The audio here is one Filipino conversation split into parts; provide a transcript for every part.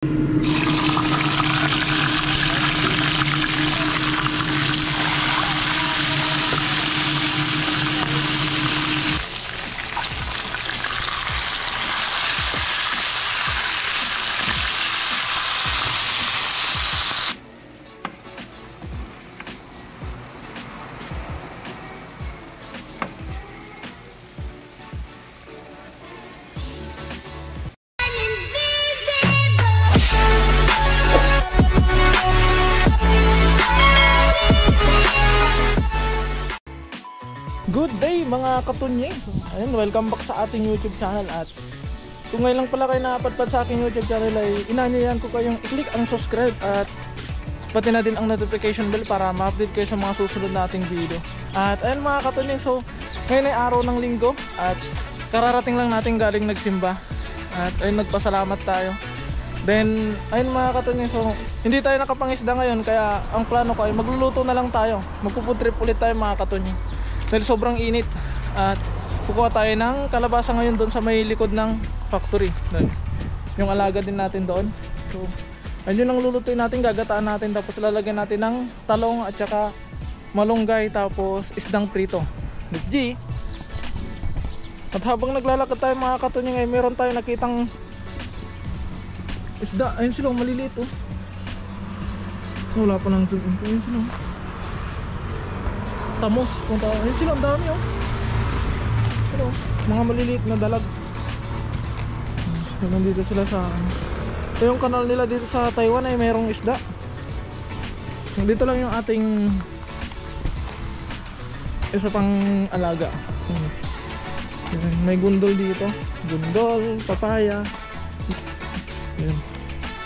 Good day mga katunyeng. Ayun, welcome back sa ating YouTube channel. At kung ngayon lang pala kayo nakapadpad sa aking YouTube channel, ay inaanyayahan ko kayong i-click ang subscribe at pati na din ang notification bell para ma-update kayo sa mga susunod nating video. At ayun mga katunyeng, so ngayon ay araw ng linggo at kararating lang natin galing nagsimba. At ayun, nagpasalamat tayo. Then ayun mga katunyeng, so hindi tayo nakapangisda ngayon, kaya ang plano ko ay magluluto na lang tayo. Magpo-food trip ulit tayo mga katunyeng dahil sobrang init. At kukuha tayo ng kalabasa ngayon doon sa may likod ng factory doon. Yung alaga din natin doon. So ayun ang lulutuin natin, gagataan natin, tapos lalagyan natin ng talong at saka malunggay, tapos isdang prito. Let's G. At habang naglalakad tayo mga katunyeng, ay meron tayo nakitang isda. Ayun sila, maliliit oh. Wala pa nang zoom in. Ayun sila, tamos. Ayun sila, ang dami oh. Pero mga maliliit na dalag. Nandito sila sa ito yung kanal nila dito sa Taiwan, ay mayroong isda. Dito lang yung ating isa pang alaga. May gundol dito, gundol, papaya. Ayan.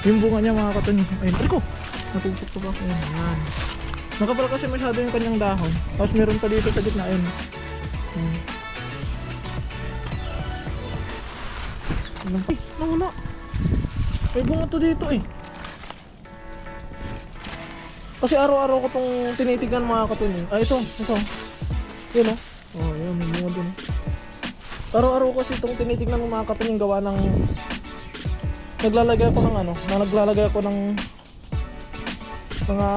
Yung bunga niya mga katunyeng. Ayun, ay ko, natupok ko ba? Ayan. Nakapal kasi masyado yung kanyang dahon. Tapos meron pa dito sa gitna. Ayun. Ay, nawala. May bunga to dito eh. Kasi araw-araw ko tong tinitignan mga katunyeng. Ah, ito. Yun oh. Oh, yun, may bunga dun. Araw-araw kasi itong tinitignan ng mga katunyeng, gawa ng naglalagay ako ng naglalagay ako ng mga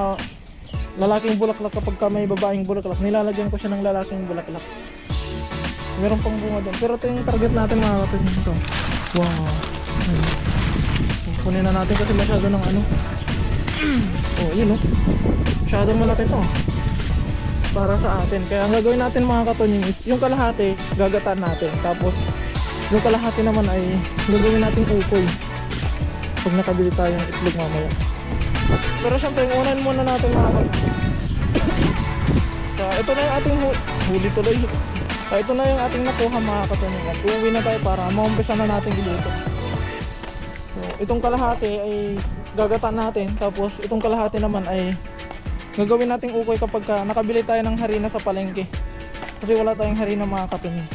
lalaking bulaklak. Kapag ka may babaeng bulaklak, nilalagyan ko siya ng lalaking bulaklak. Meron pang bunga doon. Pero ito yung target natin mga katunyeng. Ito. Wow. Kunin na natin kasi masyado ng oh, yun oh. Masyado malaki to para sa atin. Kaya ang gagawin natin mga katunyeng is yung kalahati gagataan natin, tapos yung kalahati naman ay gagawin natin ukoy pag nakabili tayong itlog mamaya. Pero syempre unahin muna natin mga katunyeng. Ito na yung ating huli tuloy. Ito na yung ating nakuha mga katunyeng. At uuwi na tayo para maumpisa na natin iluto. So, itong kalahati ay gagataan natin, tapos itong kalahati naman ay gagawin nating ukoy kapag nakabili tayo ng harina sa palengke. Kasi wala tayong harina mga katunyeng.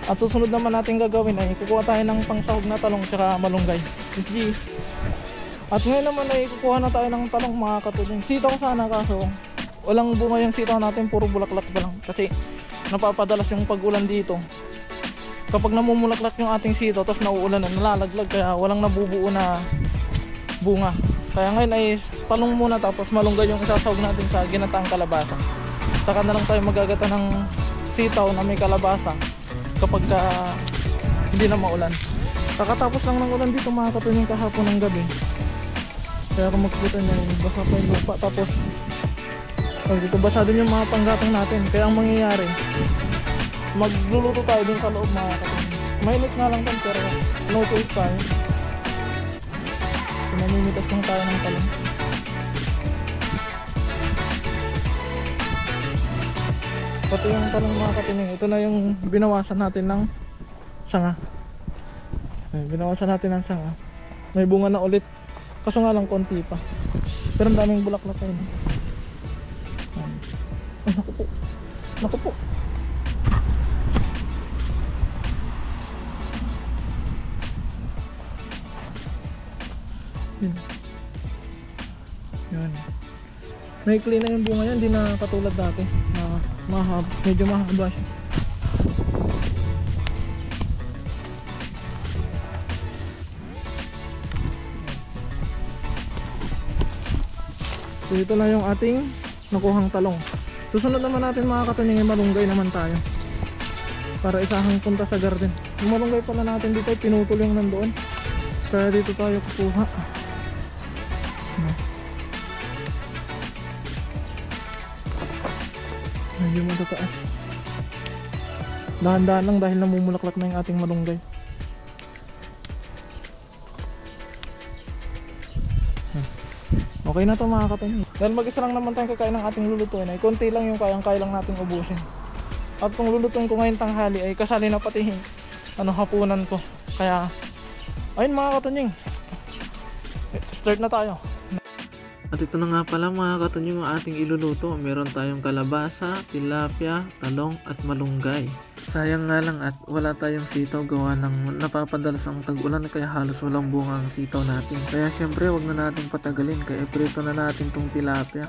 At susunod naman natin gagawin ay kukuha tayo ng pangsahog na talong tsaka malunggay. SG. At ngayon naman ay kukuha na tayo ng talong mga katunyeng. Sitaw sana, kaso walang bunga yung sitaw natin, puro bulaklak pa lang. Kasi napapadalas yung pag-ulan dito. Kapag namumulaklak yung ating sitaw tapos nauulan na, nalalaglag, kaya walang nabubuo na bunga. Kaya ngayon ay talong muna, tapos malunggay yung isasahog natin sa ginataang kalabasa. Saka na lang tayo magagata ng sitaw na may kalabasa kapag hindi na maulan. Kakatapos lang ng ulan dito mga katunyeng kahapon ng gabi. Kaya kung makikita nyo, basa pa yung lupa. Tapos dito basa din yung mga panggatong natin. Kaya ang mangyayari, magluluto tayo din sa loob mga katunyeng. Mainit nga lang din, pero no choice tayo. So, namimitas lang tayo ng talong. Pati yung talong mga katunyeng, ito na yung binawasan natin ng sanga. Binawasan natin ng sanga. May bunga na ulit, kaso nga lang konti pa. Pero ang daming bulaklak tayo. Ay, naku po. Naku po. Yan. Maikli na yung bunga yan, hindi na katulad dati. Medyo mahaba siya. So ito na yung ating nakuhang talong. Susunod naman natin mga katunying ay malunggay naman tayo. Para isahang punta sa garden. Yung malunggay pala natin dito ay pinutol yung nandoon. Kaya dito tayo kukuha. Medyo matataas. Dahan-dahan lang dahil namumulaklak na yung ating malunggay. Okay na to mga katunying. Dahil mag-isa lang naman tayong kakain ng ating lulutuin ay konti lang yung kayang-kaya lang nating ubusin. At kung lulutuin ko ngayon tanghali ay kasali na pati hapunan ko. Kaya ayun mga katunying, start na tayo. At ito na nga pala mga katunying ang ating iluluto. Meron tayong kalabasa, tilapia, talong at malunggay. Sayang nga lang at wala tayong sitaw gawa ng napapadalas ang tag-ulan kaya halos walang bunga ang sitaw natin. Kaya syempre wag na natin patagalin kaya iprito na natin tong tilapia.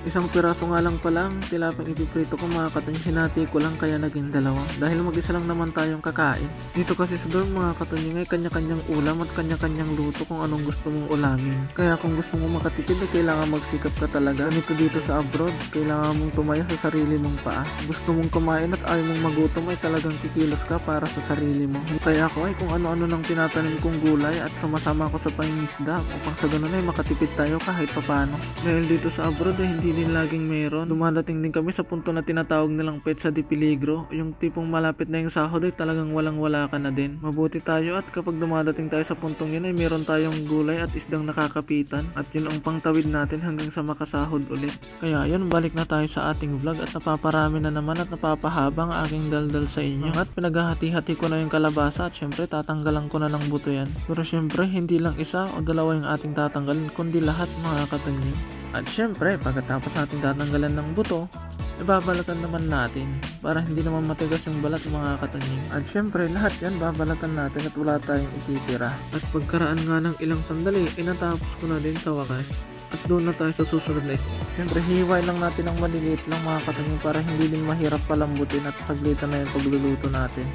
Isang piraso nga lang pala ang tilapia ipiprito ko mga katunying, hinati ko lang kaya naging dalawa dahil mag-isa lang naman tayong kakain. Dito kasi sa dorm mga katunying ay kanya-kanyang ulam at kanya-kanyang luto kung anong gusto mong ulamin. Kaya kung gusto mong makatipid ay kailangan magsikap ka talaga. Ganito dito sa abroad, kailangan mong tumayo sa sarili mong paa. Gusto mong kumain at ayaw mong magutom ay talagang kikilos ka para sa sarili mo. Kaya ako ay kung ano-ano nang tinatanim kong gulay at sumasama ko sa pangingisda upang sa ganun ay makatipid tayo kahit papano. Dahil dito sa abroad ay hindi din laging meron. Dumadating din kami sa punto na tinatawag nilang petsa de peligro. Yung tipong malapit na yung sahod ay talagang walang-wala ka na din. Mabuti tayo at kapag dumadating tayo sa puntong yun ay meron tayong gulay at isdang nakakapitan at yun ang pangtawid natin hanggang sa makasahod ulit. Kaya yun, balik na tayo sa ating vlog at napaparami na naman at napapahaba ang aking daldal sa inyo. At pinaghahati-hati ko na yung kalabasa at syempre tatanggalan ko na ng buto yan. Pero syempre hindi lang isa o dalawa yung ating tatanggalin kundi lahat mga katunying. At syempre pagkatapos natin tatanggalan ng buto, ibabalatan naman natin para hindi naman matigas yung balat mga katunying. At syempre lahat yan babalatan natin at wala tayong ititira. At pagkaraan nga ng ilang sandali, inatapos ko na din sa wakas. At doon na tayo sa susunod na step. Syempre hiway lang natin ng maliliit lang mga katunying para hindi din mahirap palambutin at saglitan na yung pagluluto natin.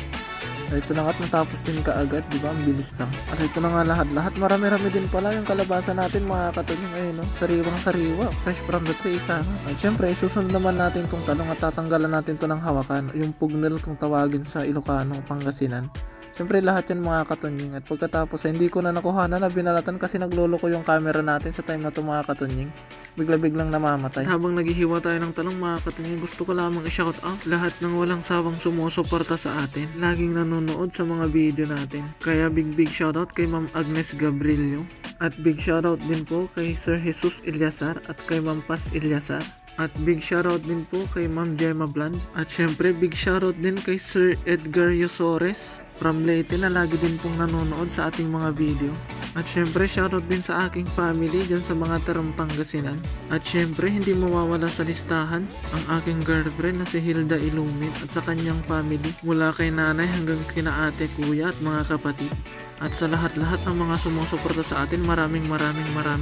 At ito na nga at natapos din kaagad, di ba? Ang bilis lang. At ito na nga lahat. Marami-rami din pala yung kalabasa natin mga katunying. Ayun no, sariwang-sariwa. Fresh from the tree ka. At syempre, susunod naman natin tong talong at tatanggalan natin to ng hawakan. Yung pugnal kung tawagin sa Ilocano, Pangasinan. Siyempre lahat yan mga katunying. At pagkatapos hindi ko na nakuhanan na binalatan kasi naglolo ko yung camera natin sa time na to mga katunying. Bigla-biglang namamatay. At habang naghihiwa tayo ng talong mga katunying, gusto ko lamang i-shout out lahat ng walang sawang sumusuporta sa atin. Laging nanonood sa mga video natin. Kaya big shout out kay Ma'am Agnes Gabrilio. At big shout out din po kay Sir Jesus Ilyasar at kay Ma'am Paz Ilyasar. At big shoutout din po kay Ma'am Gemma Bland. At syempre big shoutout din kay Sir Edgar Yosores from Leyte na lagi din pong nanonood sa ating mga video. At syempre shoutout din sa aking family dyan sa mga Tarang Pangasinan. At syempre hindi mawawala sa listahan ang aking girlfriend na si Hilda Ilumin at sa kanyang family mula kay nanay hanggang kina ate, kuya at mga kapatid. At sa lahat-lahat ng mga sumusuporta sa atin, maraming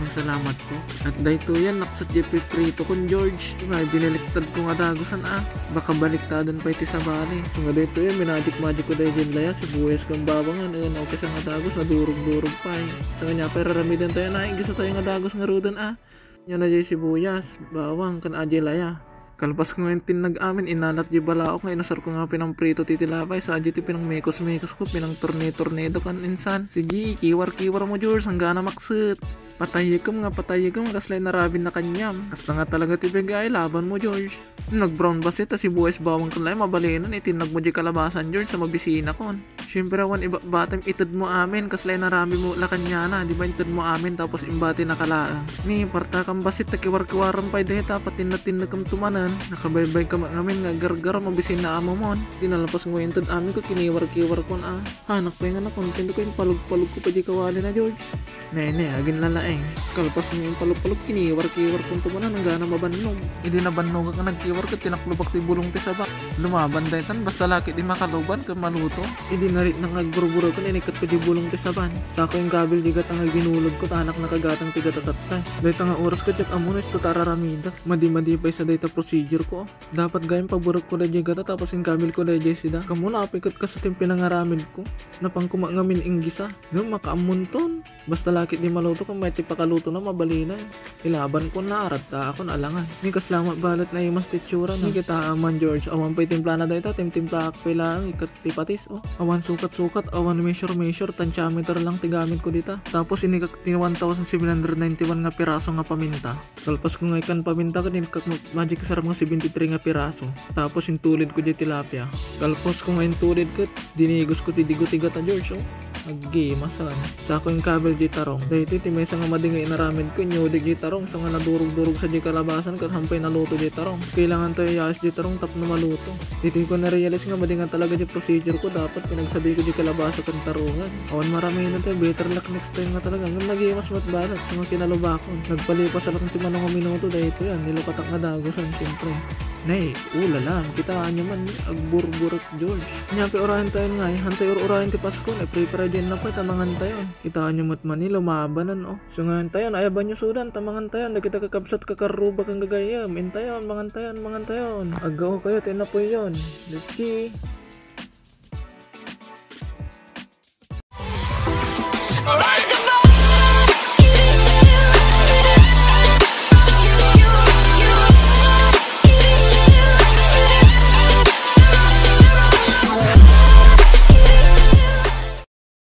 salamat po. At dahito yan, naksat jepi prito kon George. Diba, binaliktad ko nga dagosan baka baliktadan pa iti sa bali. So nga dahito yan, magic ko dahil din laya, si buwes kang babangan, ayun, okay sa nga dagos, nadurog-durog pa Sa kanya, pero ramidan tayo na, igisa tayo nga dagos nga rudan Yan na jay sibuyas, bawang, kan ajay laya. Kalpas ko ngayon tinag-amin, inalat di balaok nga inasar ko nga pinang-prito titilapay sa adyo ti pinang-mekos ko, pinang-torne-tornedo kan insan. Sige, kiwar mo George, hanggang na maksut. Patayigam kaslay na rabin na kanyam. Kasta nga talaga tibigay, laban mo George. Nag-brown basit si buwes bawang kanlay, mabalinan itinag mo di kalabasan George sa mabisina kon. Siyempre awan batem itad mo amin, kaslay na rabi mo la kanyana, di ba itad mo amin tapos imbati na kalaang. Ni parta kang basit takiwar-kiwaran pa dahil tapat tinatinag kam tumanan. Nakabaybay ka ngamin nga gargar mabisin na amo mon. Tinalapas mo yung tad amin ko kiniwar-kiwar kon Hanak pa yung anak kon, pinto ko yung palug-palug ko pa di kawali na George. Nene, agin lalaeng. Kalpas mo yung palug-palug kiniwar-kiwar kon tumanan hanggang na mabannog. Hindi na bannog ka nagkiwar ka tinaklubak ti bulong ti saba. Lumaban dahi tan basta laki di makaluban ka maluto. Hindi na rin nangagburo-buro ko inikat ko di bulong ti saban. Sako yung gabil di gatang binulog ko tanak nakagatang ti gatatatay. Dahi nga oras ka tsak amunas to tararamida. Madi-madi pa sa dahi ta proseso procedure ko. Dapat gayong paborok ko na gata tapos yung kamil ko na sida. Kamu na apikot ka sa tim pinangaramid ko. Napang kumangamin inggisa. Ngam makaamunton. Basta lakit di maluto kung may tipakaluto na mabalinan. Ilaban ko na arata ako na alangan. Ni kaslamat balat na imas titsura na. Kita aman George. Awan pa'y timpla na dahita. Timpla akpay lang. Ikat tipatis. Awan sukat-sukat. Awan measure. Tansyameter lang tigamit ko dita. Tapos inikak 1,791 nga piraso nga paminta. Kalpas ko nga ikan paminta ko inikak magic sarap nga 73 nga piraso. Tapos yung tulid ko di tilapia. Kalpas ko nga yung tulid ko. Dinigos ko tidigo-tiga ta George. Agi, masan. Sa ako yung kabel di tarong. Dahil iti may nga madingay inaramid ko. Nyodig di tarong. Sa nga nadurog-durog sa di kalabasan. Kat hampay naluto di tarong. Kailangan tayo yas di tarong tap na maluto. Dito ko na-realize nga madingan talaga di procedure ko. Dapat pinagsabi ko di kalabasa kong tarungan. Awan marami na tayo. Better luck next time nga talaga. Ngayon nag-iimas matbalat. Sa mga kinalubakon. Nagpalipas sa lakang timanong minuto. Dahil ito yan. Nilupatak nga dagosan. Siyempre. Nay, ulala, kitaan nyo man, agbur-burot George. Nyampi orahin tayo nga, hantay orahin ti Pasko, prepare din na po, tamangan tayo. Kitaan nyo man lumabanan, So nga tayo, ayaban nyo sudan, tamangan tayo, na kita kakabsat kakarubak ang gagayam, intayon, mangan tayon. Agaw kayo, tinapoy yon. Let's see.